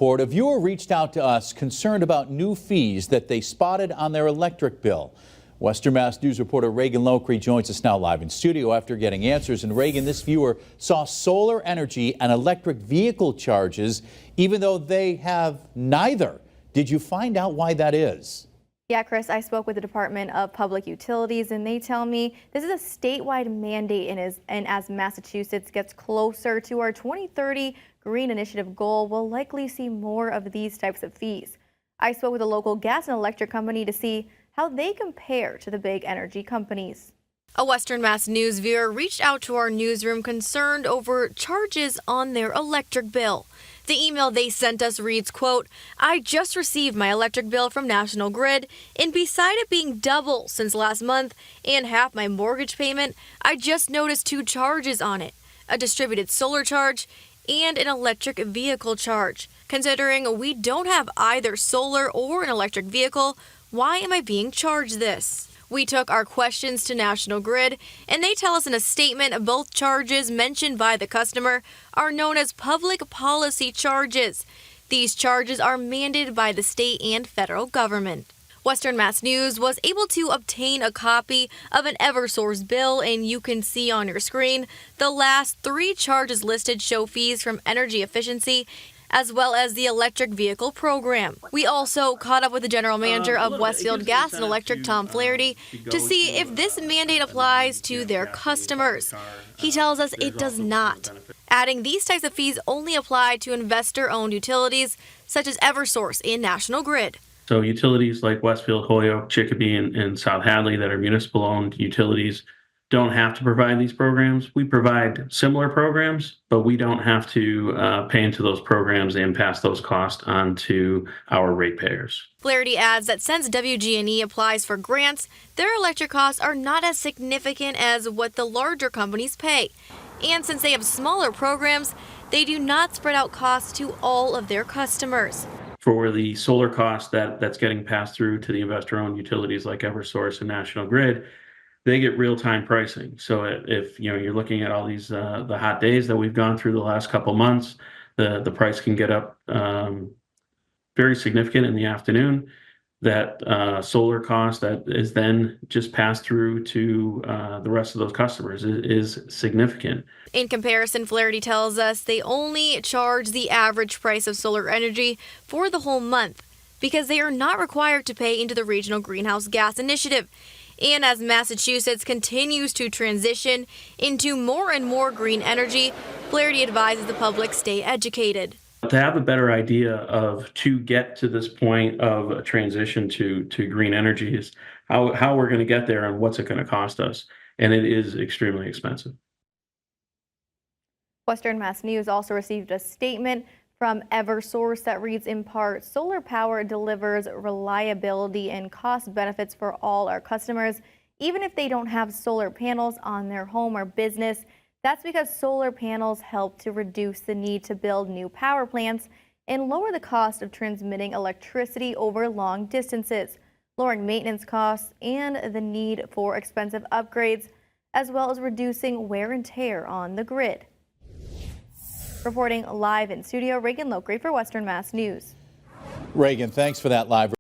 A viewer reached out to us concerned about new fees that they spotted on their electric bill. Western Mass News reporter Reagan Lockery joins us now live in studio after getting answers. And Reagan, this viewer saw solar energy and electric vehicle charges, even though they have neither. Did you find out why that is? Yeah, Chris, I spoke with the Department of Public Utilities, and they tell me this is a statewide mandate, and as Massachusetts gets closer to our 2030 Green Initiative goal, we'll likely see more of these types of fees. I spoke with a local gas and electric company to see how they compare to the big energy companies. A Western Mass News viewer reached out to our newsroom concerned over charges on their electric bill. The email they sent us reads, quote, "I just received my electric bill from National Grid, and beside it being double since last month and half my mortgage payment, I just noticed two charges on it, a distributed solar charge and an electric vehicle charge. Considering we don't have either solar or an electric vehicle, why am I being charged this?" We took our questions to National Grid, and they tell us in a statement both charges mentioned by the customer are known as public policy charges. These charges are mandated by the state and federal government. Western Mass News was able to obtain a copy of an Eversource bill, and you can see on your screen the last three charges listed show fees from energy efficiency as well as the electric vehicle program. We also caught up with the general manager of Westfield Gas and Electric, Tom Flaherty, to see if this mandate applies to their customers. He tells us it does not, adding these types of fees only apply to investor-owned utilities such as Eversource and National Grid. So utilities like Westfield, Holyoke, Chicopee, and South Hadley that are municipal-owned utilities don't have to provide these programs. We provide similar programs, but we don't have to pay into those programs and pass those costs on to our ratepayers. Flaherty adds that since WG&E applies for grants, their electric costs are not as significant as what the larger companies pay. And since they have smaller programs, they do not spread out costs to all of their customers. For the solar cost that's getting passed through to the investor-owned utilities like Eversource and National Grid, they get real-time pricing. So if you're looking at all these the hot days that we've gone through the last couple months, the price can get up very significant in the afternoon. That solar cost that is then just passed through to the rest of those customers is significant. In comparison, Flaherty tells us they only charge the average price of solar energy for the whole month because they are not required to pay into the Regional Greenhouse Gas Initiative. And as Massachusetts continues to transition into more and more green energy, Flaherty advises the public stay educated. To have a better idea of to get to this point of a transition to green energy is how we're going to get there and what's it going to cost us. And it is extremely expensive. Western Mass News also received a statement from Eversource that reads in part, "Solar power delivers reliability and cost benefits for all our customers, even if they don't have solar panels on their home or business. That's because solar panels help to reduce the need to build new power plants and lower the cost of transmitting electricity over long distances, lowering maintenance costs and the need for expensive upgrades, as well as reducing wear and tear on the grid." Reporting live in studio, Reagan Lockery for Western Mass News. Reagan, thanks for that live